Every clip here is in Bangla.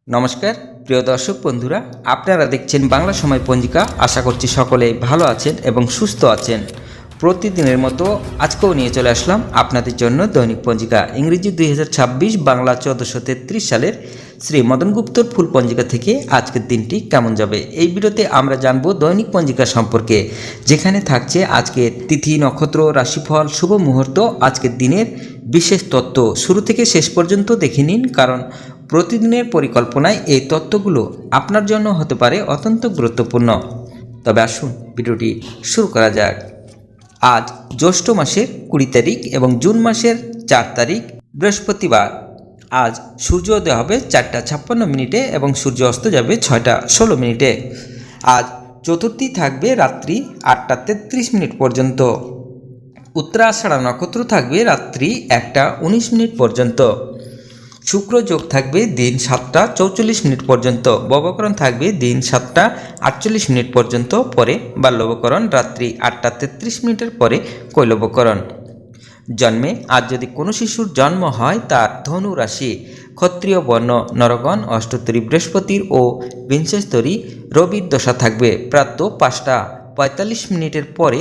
নমস্কার প্রিয় দর্শক বন্ধুরা, আপনারা দেখছেন বাংলা সময় পঞ্জিকা। আশা করছি সকলে ভালো আছেন এবং সুস্থ আছেন। প্রতিদিনের মতো আজকেও নিয়ে চলে আসলাম আপনাদের জন্য দৈনিক পঞ্জিকা, ইংরেজি 2026, বাংলা 1433 সালের শ্রী মদন গুপ্তর ফুল পঞ্জিকা থেকে আজকের দিনটি কেমন যাবে। এই ভিডিওতে আমরা জানব দৈনিক পঞ্জিকা সম্পর্কে, যেখানে থাকছে আজকের তিথি, নক্ষত্র, রাশিফল, শুভ মুহূর্ত, আজকের দিনের বিশেষ তথ্য। শুরু থেকে শেষ পর্যন্ত দেখে নিন, কারণ প্রতিদিনের পরিকল্পনায় এই তথ্যগুলো আপনার জন্য হতে পারে অত্যন্ত গুরুত্বপূর্ণ। তবে আসুন ভিডিওটি শুরু করা যাক। আজ জ্যৈষ্ঠ মাসের 20 তারিখ এবং জুন মাসের 4 তারিখ বৃহস্পতিবার। আজ সূর্যোদয় হবে 4টা 56 এবং সূর্য অস্ত যাবে 6টা 16। আজ চতুর্থী থাকবে রাত্রি 8টা 33 পর্যন্ত। উত্তরাষাঢ়া নক্ষত্র থাকবে রাত্রি 1টা 19 পর্যন্ত। শুক্র যোগ থাকবে দিন 7টা 44 পর্যন্ত। ববকরণ থাকবে দিন 7টা 48 পর্যন্ত, পরে বাল্যবকরণ রাত্রি 8টা 33 পরে কৈলবকরণ। জন্মে আজ যদি কোনো শিশুর জন্ম হয়, তার ধনু রাশি, ক্ষত্রিয় বর্ণ, নরগণ, অষ্টত্তরী বৃহস্পতির ও বিংশস্তরী রবির দশা থাকবে। প্রাতঃ 5টা 45 পরে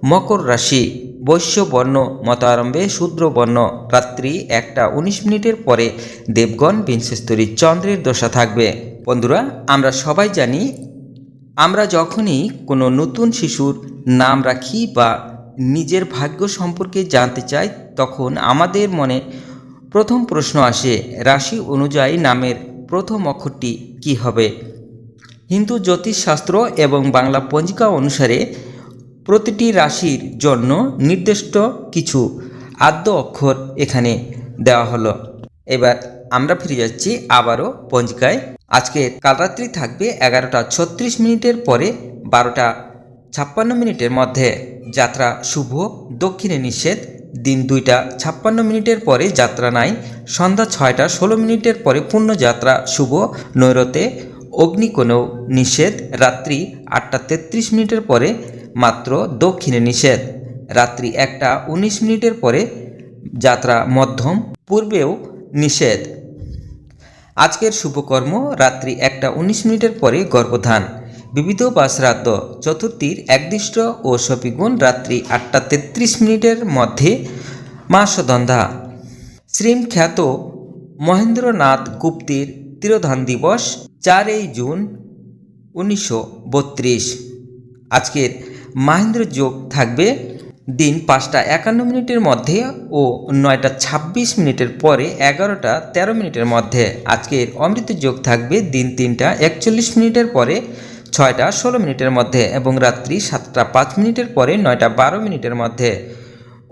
মকর রাশি, বৈশ্য বর্ণ মত আরম্ভে শূদ্র বর্ণ, রাত্রি 1টা 19 পরে দেবগণ, বিংশস্তরী চন্দ্রের দশা থাকবে। বন্ধুরা, আমরা সবাই জানি, আমরা যখনই কোনো নতুন শিশুর নাম রাখি বা নিজের ভাগ্য সম্পর্কে জানতে চাই, তখন আমাদের মনে প্রথম প্রশ্ন আসে, রাশি অনুযায়ী নামের প্রথম অক্ষরটি কী হবে। হিন্দু জ্যোতিষশাস্ত্র এবং বাংলা পঞ্জিকা অনুসারে প্রতিটি রাশির জন্য নির্দিষ্ট কিছু আদ্য অক্ষর এখানে দেওয়া হলো। এবার আমরা ফিরে যাচ্ছি আবারও পঞ্জিকায়। আজকে কালরাত্রি থাকবে 11টা 36 পরে 12টা 56 মধ্যে যাত্রা শুভ, দক্ষিণে নিষেধ। দিন 2টা 56 পরে যাত্রা নাই। সন্ধ্যা 6টা 16 পরে পূর্ণ যাত্রা শুভ, নৈরতে অগ্নিকোণেও নিষেধ। রাত্রি 8টা 33 পরে মাত্র দক্ষিণে নিষেধ। রাত্রি 1টা 19 পরে যাত্রা মধ্যম, পূর্বেও নিষেধ। আজকের শুভকর্ম রাত্রি 1টা 19 পরে গর্ভধান, বিবিধ বা শ্রাদ্ধ। চতুর্থীর একদিষ্ট ও শপিগুণ রাত্রি 8টা 33 মধ্যে মাসধন্ধা। শ্রীমখ্যাত মহেন্দ্রনাথ গুপ্তের তিরোধান দিবস 4 জুন 1932। আজকের মাহেন্দ্র যোগ থাকবে দিন 5টা 51 মধ্যে ও 9টা 26 পরে 11টা 13 মধ্যে। আজকের অমৃত যোগ থাকবে দিন 3টা 41 পরে 6টা 16 মধ্যে এবং রাত্রি 7টা 5 পরে 9টা 12 মধ্যে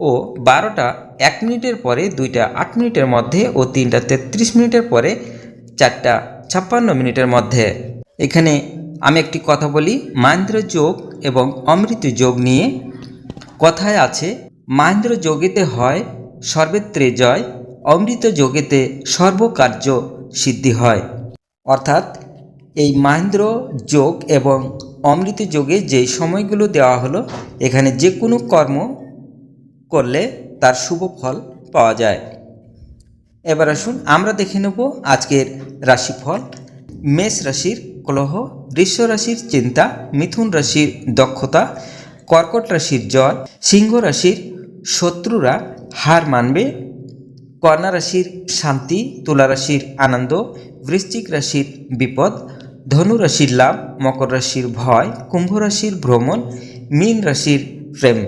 ও 12টা 1 পরে 2টা 8 মধ্যে ও 3টা 33 পরে 4টা 56 মধ্যে। এখানে আমি একটি কথা বলি, মাহেন্দ্র যোগ এবং অমৃত যোগ নিয়ে। কথায় আছে, মাহেন্দ্র যোগেতে হয় সর্বেত্রে জয়, অমৃত যোগেতে সর্বকার্য সিদ্ধি হয়। অর্থাৎ এই মাহেন্দ্র যোগ এবং অমৃত যোগে যে সময়গুলো দেওয়া হলো, এখানে যে কোনো কর্ম করলে তার শুভ ফল পাওয়া যায়। এবার আসুন আমরা দেখে নেব আজকের রাশিফল। মেষ রাশির কলহ, বৃষ রাশির চিন্তা, মিথুন রাশির দক্ষতা, কর্কট রাশির জয়, সিংহ রাশির শত্রুরা হার মানবে, কন্যা রাশির শান্তি, তুলা রাশির আনন্দ, বৃশ্চিক রাশির বিপদ, ধনু রাশির লাভ, মকর রাশির ভয়, কুম্ভ রাশির ভ্রমণ, মীন রাশির প্রেম।